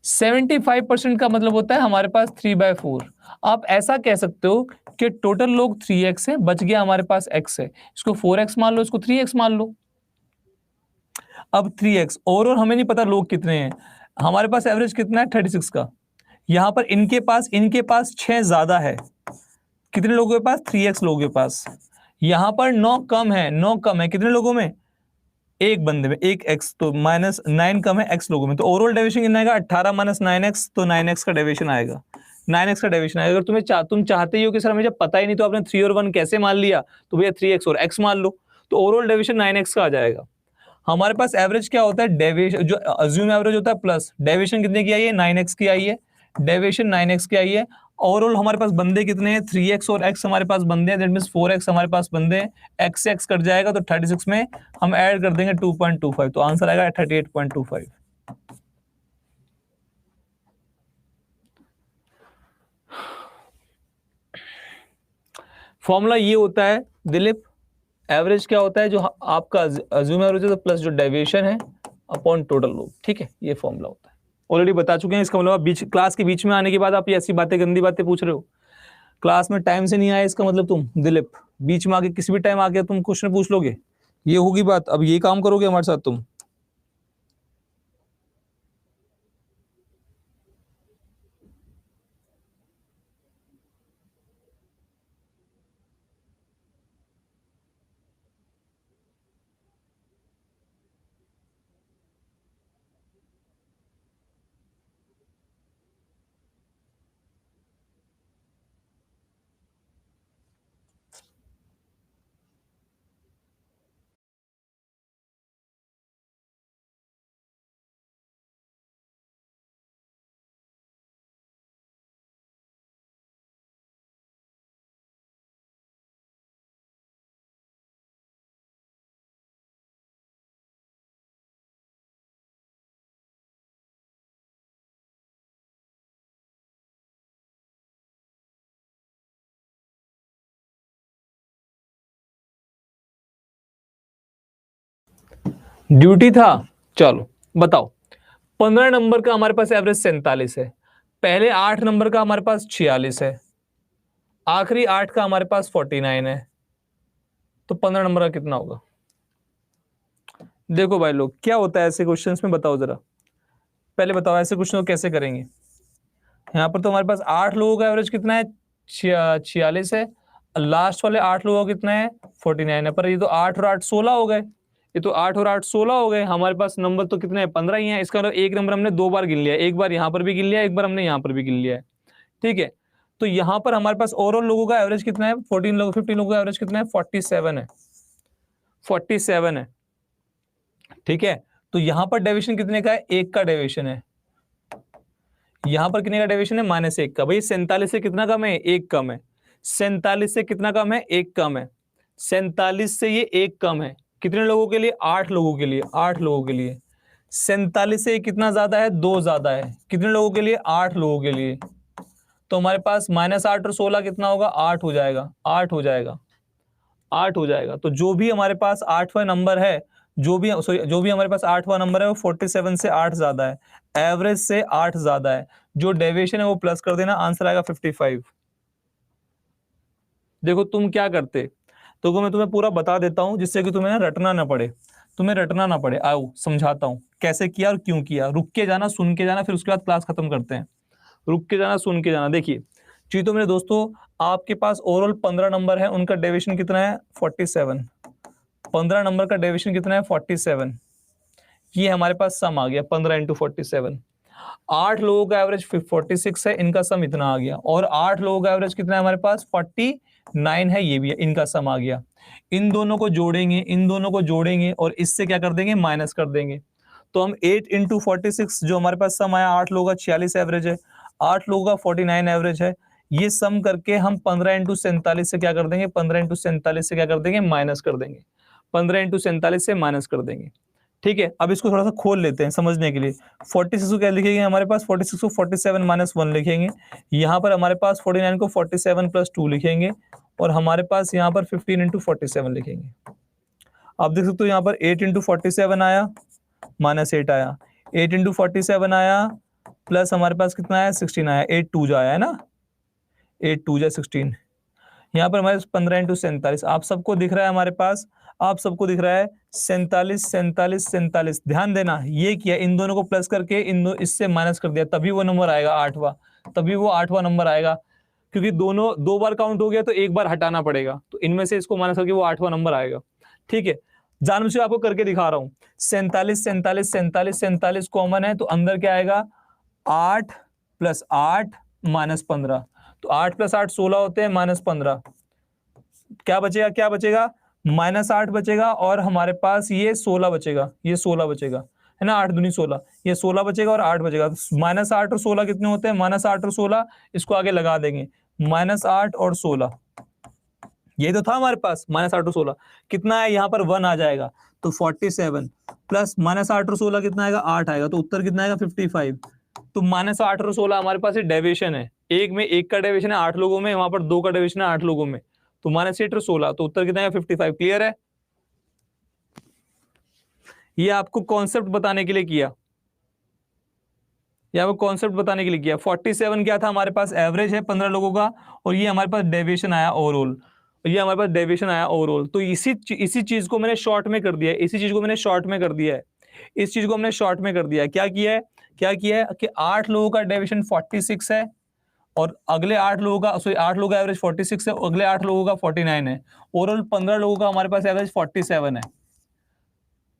75% का मतलब होता है हमारे पास 3/4। आप ऐसा कह सकते हो कि टोटल लोग 3x है, बच गया हमारे पास x है, इसको 4x मान लो, इसको 3x मान लो। अब 3x और हमें नहीं पता लोग कितने हैं, हमारे पास एवरेज कितना है 36 का। यहां पर इनके पास 6 ज्यादा है, कितने लोगों के पास? 3x लोगों के पास। यहां पर 9 कम है, 9 कम है कितने लोगों में? एक बंदे में, एक x, तो -9 कम है x लोगों में, तो ओवरऑल डेविएशन कितना आएगा? 18 - 9x, तो 9x का डेविएशन आएगा। 9x का डेविएशन आएगा। अगर तुम चाहते ही हो कि सर मुझे पता ही नहीं तो आपने 3 और 1 कैसे मान लिया, तो भैया 3x और x मान लो, तो ओवरऑल डेविएशन 9x का आ जाएगा। हमारे पास एवरेज क्या होता है? डेविएशन, जो अज्यूम एवरेज होता है प्लस डेविएशन कितने की आई है? 9x की आई है, डेविएशन 9x की आई है। ओवरऑल हमारे पास बंदे कितने हैं? 3x और x हमारे पास बंदे हैं, दैट मींस 4x हमारे पास बंदे हैं। x से x कट जाएगा तो 36 में हम ऐड कर देंगे 2.25, तो आंसर आएगा 38.25। फॉर्मूला ये होता है दिलीप, एवरेज क्या होता है? जो आपका अज्यूम एवरेज है प्लस जो डेविएशन है अपॉन टोटल लोग, ठीक है, ये फॉर्मूला होता है। ऑलरेडी बता चुके हैं, इसका मतलब बीच क्लास के बीच में आने के बाद आप ये ऐसी बातें, गंदी बातें पूछ रहे हो। क्लास में टाइम से नहीं आए इसका मतलब तुम दिलीप बीच में आके किसी भी टाइम आके तुम क्वेश्चन पूछ लोगे, ये होगी बात। अब ये काम करोगे हमारे साथ तुम। ड्यूटी था, चलो बताओ। 15 नंबर का हमारे पास एवरेज 47 है, पहले 8 नंबर का हमारे पास 46 है, आखिरी 8 का हमारे पास 49 है, तो 15 नंबर का कितना होगा? देखो भाई लोग, क्या होता है ऐसे क्वेश्चंस में, बताओ जरा, पहले बताओ ऐसे क्वेश्चन को कैसे करेंगे। यहाँ पर तो हमारे पास 8 लोगों का एवरेज कितना है? 46 है, लास्ट वाले 8 लोगों का कितना है? 49 है, पर ये तो 8 और 8 16 हो गए, ये तो 8 और 8 16 हो गए, हमारे पास नंबर तो कितने हैं? 15 ही है। इसका मतलब एक नंबर हमने 2 बार गिन लिया, एक बार यहाँ पर भी गिन लिया, एक बार हमने यहाँ पर भी गिन लिया है, ठीक है। तो यहाँ पर हमारे पास ओवरऑल लोगों का एवरेज कितना है? 15 लोगों का एवरेज कितना है? 47 है, 47 है, ठीक है। तो यहाँ पर डेविएशन कितने का है? 1 का डेविएशन है। यहां पर कितने का डेविएशन है? -1 का। भाई 47 से कितना कम है? 1 कम है। 47 से कितना कम है? 1 कम है। 47 से ये 1 कम है, कितने लोगों के लिए? 8 लोगों के लिए, 8 लोगों के लिए। 47 से कितना ज्यादा है? 2 ज्यादा है, कितने लोगों के लिए? 8 लोगों के लिए। तो हमारे पास -8 और 16 कितना होगा? 8 हो जाएगा, 8 हो जाएगा, 8 हो जाएगा। तो जो भी हमारे पास 8वां नंबर है, जो भी हमारे पास 8वां नंबर है वो 47 से 8 ज्यादा है, एवरेज से 8 ज्यादा है। जो डेविएशन है वो प्लस कर देना, आंसर आएगा 55। देखो तुम क्या करते, तो मैं तुम्हें पूरा बता देता हूं जिससे कि तुम्हें रटना ना पड़े, तुम्हें रटना ना पड़े। आओ समझाता हूं कैसे किया और क्यों किया। रुक के जाना, सुन के जाना, फिर उसके बाद क्लास खत्म करते हैं। रुक के जाना, सुन के जाना। देखिए जी, तो मेरे दोस्तों आपके पास ओवरऑल 15 नंबर है, उनका डेविएशन कितना है? 47। 15 नंबर का डेविएशन कितना है? 47। ये हमारे पास सम आ गया 15 × 47। 8 लोगों का एवरेज 46 है, इनका सम इतना आ गया, और 8 लोगों का एवरेज कितना है हमारे पास 49 है, ये भी है, इनका सम आ गया। इन दोनों को जोड़ेंगे, इन दोनों को जोड़ेंगे और इससे क्या कर देंगे, माइनस कर देंगे। तो हम 8 इंटू 46 जो हमारे पास सम आया, 8 लोगों का 46 एवरेज है, 8 लोगों का 49 एवरेज है, ये सम करके हम 15 इंटू 47 से क्या कर देंगे, 15 इंटू 47 से क्या कर देंगे, माइनस कर देंगे, 15 इंटू 47 से माइनस कर देंगे। ठीक है, अब इसको थोड़ा सा खोल लेते हैं समझने के लिए। 46 को क्या लिखेंगे हमारे पास, 46 को 47 माइनस 1 लिखेंगे, यहाँ पर हमारे पास 49 को 47 प्लस 2 लिखेंगे, और हमारे पास यहाँ पर 15 इंटू 47 लिखेंगे। आप देख सकते हो यहाँ पर 8 इंटू 47 आया, माइनस 8 आया, 8 इंटू 47 आया, प्लस हमारे पास कितना आया, 16 आया, 8 2 जा आया है ना, 8 2 जा 16। यहाँ पर हमारे 15 इंटू 47, आप सबको दिख रहा है हमारे पास, आप सबको दिख रहा है 47 47 47। ध्यान देना, ये किया, इन दोनों को प्लस करके इससे माइनस कर दिया, तभी वो नंबर आएगा 8वां, तभी वो 8वां नंबर आएगा, क्योंकि दोनों 2 बार काउंट हो गया तो 1 बार हटाना पड़ेगा, तो इनमें से इसको माइनस करके वो 8वां नंबर आएगा। ठीक है, जानबूझ के आपको करके दिखा रहा हूं। 47 47 47 47 कॉमन है, तो अंदर क्या आएगा, 8 प्लस 8 माइनस 15, तो 8 प्लस 8 16 होते हैं, माइनस 15 क्या बचेगा, क्या बचेगा, माइनस 8 बचेगा, और हमारे पास ये 16 बचेगा, ये 16 बचेगा, है ना, 8 दूनी 16, ये 16 बचेगा और 8 बचेगा। माइनस 8 और 16 कितने होते हैं, माइनस 8 और 16, इसको आगे लगा देंगे, माइनस 8 और 16, ये तो था हमारे पास, माइनस 8 और 16 कितना है, यहाँ पर 1 आ जाएगा, तो 47 प्लस माइनस 8 और 16 कितना आएगा, 8 आएगा, तो उत्तर कितना आएगा, 55। तो माइनस 8 और 16 हमारे पास डेविएशन है, एक में 1 का डेविएशन है 8 लोगों में, वहां पर 2 का डेविएशन है 8 लोगों में, तो माइनस 8 और 16, तो उत्तर कितना है, 55। क्लियर है, ये आपको कॉन्सेप्ट बताने के लिए किया, ये आपको कॉन्सेप्ट बताने के लिए किया। 47 क्या था हमारे पास, एवरेज है 15 लोगों का, और ये हमारे पास डेविएशन आया ओवरऑल, ये हमारे पास डेविएशन आया ओवरऑल, तो इसी चीज को मैंने शॉर्ट में कर दिया है, इसी चीज को मैंने शॉर्ट में कर दिया है, इस चीज को हमने शॉर्ट में कर दिया है। क्या किया है, क्या किया है कि 8 लोगों का डेविएशन 46 है, और अगले 8 लोगों का, सॉरी 8 लोगों का एवरेज 46 है, अगले 8 लोगों का 49 है, ओवरऑल 15 लोगों का हमारे पास एवरेज 47 है।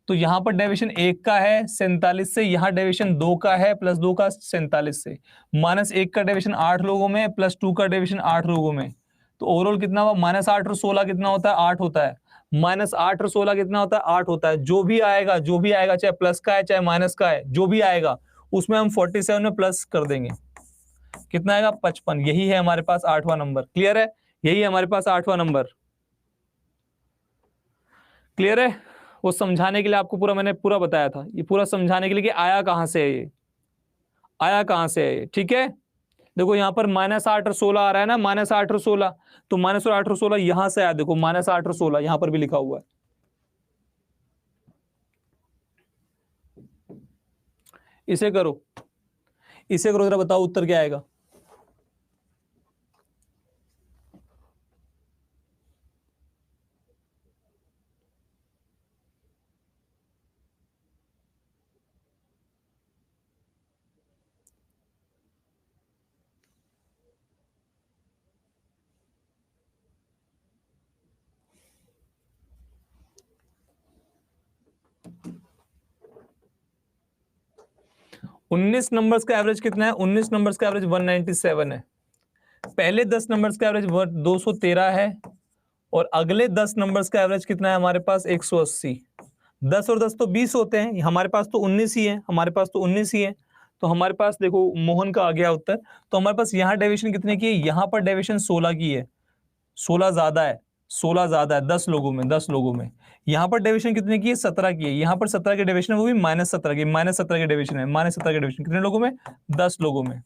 तो यहां पर डेविएशन 1 का है 47 से, यहां डेविएशन 2 का है प्लस 2 का 47 से, माइनस 1 का डेविएशन 8 लोगों में प्लस 2 का डेविएशन 8 लोगों में, तो ओवरऑल कितना हुआ, माइनस 8 और 16 कितना होता है, 8 होता है, माइनस 8 और 16 कितना होता है, 8 होता है। जो भी आएगा, जो भी आएगा, चाहे प्लस का है चाहे माइनस का है, जो भी आएगा उसमें हम 47 में प्लस कर देंगे, कितना आएगा, 55। यही है हमारे पास 8वां नंबर। क्लियर है, यही है हमारे पास 8वां नंबर। क्लियर है, वो समझाने के लिए आपको पूरा मैंने पूरा बताया था, ये पूरा समझाने के लिए कि आया कहां से है, ये आया कहां से है ये। ठीक है, देखो यहाँ पर माइनस 8 और 16 आ रहा है ना, माइनस 8 और 16, तो माइनस 8 और 16 यहां से आया, देखो माइनस 8 और 16 यहां पर भी लिखा हुआ है। इसे करो, इसे करो जरा, बताओ उत्तर क्या आएगा। उन्नीस नंबर्स का एवरेज कितना है, 19 नंबर्स का एवरेज 197 है, पहले 10 नंबर्स का एवरेज 213 है, और अगले 10 नंबर्स का एवरेज कितना है हमारे पास, 180। 10 और 10 तो 20 होते हैं, हमारे पास तो 19 ही है, हमारे पास तो 19 ही है, तो हमारे पास देखो मोहन का आ गया उत्तर। तो हमारे पास यहाँ डेविएशन कितने की है, यहाँ पर डेविएशन 16 की है, 16 ज्यादा है, 16 ज्यादा है 10 लोगों में, 10 लोगों में। यहाँ पर डेविएशन कितने की है, 17 की है, यहाँ पर 17 की डेविएशन है, वो भी माइनस 17 की, माइनस 17 की डेविएशन है, माइनस 17 की डेविएशन कितने लोगों में, 10 लोगों में।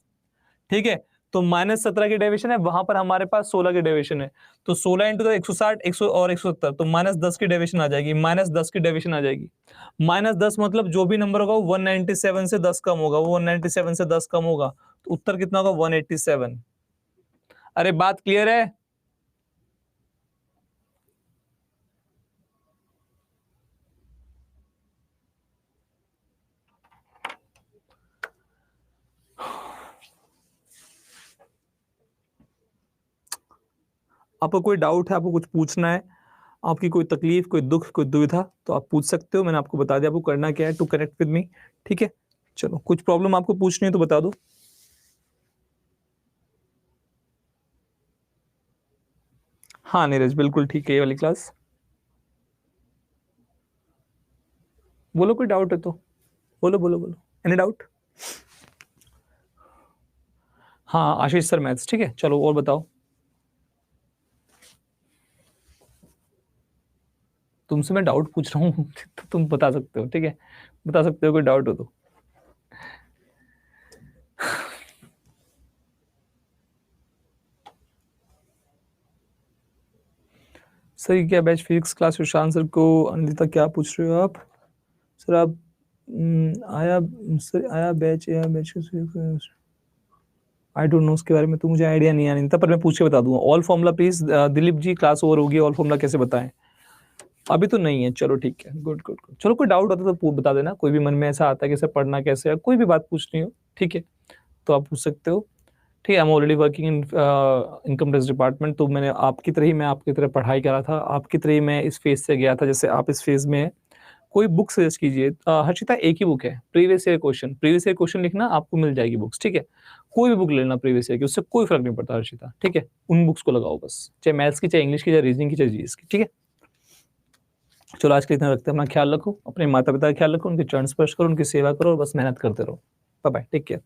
ठीक है, तो माइनस 17 की डेविएशन है, वहां पर हमारे पास 16 की डेविएशन है, तो 16 इंटू 160, 100 और 170, तो माइनस 10 की डेविएशन आ जाएगी, माइनस 10 की डेविएशन आ जाएगी। माइनस 10 मतलब जो भी नंबर होगा वो 197 से 10 कम होगा, वो 197 से 10 कम होगा, तो उत्तर कितना होगा, 187। अरे बात क्लियर है, आपको कोई डाउट है, आपको कुछ पूछना है, आपकी कोई तकलीफ, कोई दुख, कोई दुविधा, तो आप पूछ सकते हो। मैंने आपको बता दिया आपको करना क्या है, टू कनेक्ट विद मी। ठीक है, चलो कुछ प्रॉब्लम आपको पूछनी है तो बता दो। हाँ नीरज बिल्कुल ठीक है, ये वाली क्लास। बोलो कोई डाउट है तो, बोलो बोलो बोलो, एनी डाउट? हाँ आशीष सर मैथ्स, ठीक है चलो और बताओ। तुमसे मैं डाउट पूछ रहा हूँ तो तुम बता सकते हो, ठीक है बता सकते हो कोई डाउट हो तो। सर ये क्या batch physics class Sushant sir को अनिंदिता क्या पूछ रहे हो आप? सर आप आया सर आया बैच आई डोंट नो उसके बारे में तो मुझे आइडिया नहीं है अनिंदिता, पर मैं पूछ के बता दूंगा। All formula please Dilip ji, class over होगी, ऑल फॉर्मूला कैसे बताएं? अभी तो नहीं है, चलो ठीक है, गुड गुड गुड। चलो कोई डाउट होता तो बता देना, कोई भी मन में ऐसा आता है कि सर पढ़ना कैसे है, कोई भी बात पूछनी हो ठीक है तो आप पूछ सकते हो। ठीक है, I am already working in income tax department, तो मैंने आपकी तरह ही, मैं आपकी तरह पढ़ाई करा था, आपकी तरह ही मैं इस फेज से गया था जैसे आप इस फेज में। कोई बुक सजेस्ट कीजिए। हर्षिता एक ही बुक है, previous year question, previous year question लिखना, आपको मिल जाएगी बुक्स, ठीक है। कोई भी बुक ले लेना प्रीवियस ईयर की, उससे कोई फर्क नहीं पड़ता हर्षिता, ठीक है। उन बुक्स को लगाओ बस, चाहे मैथ्स की, चाहे इंग्लिश की, चाहे रीजनिंग की, चाहे जीएस की, ठीक है। चलो आज के इतना रखते हैं, अपना ख्याल रखो, अपने माता पिता का ख्याल रखो, उनके चरण स्पर्श करो, उनकी सेवा करो और बस मेहनत करते रहो। Bye bye, take care.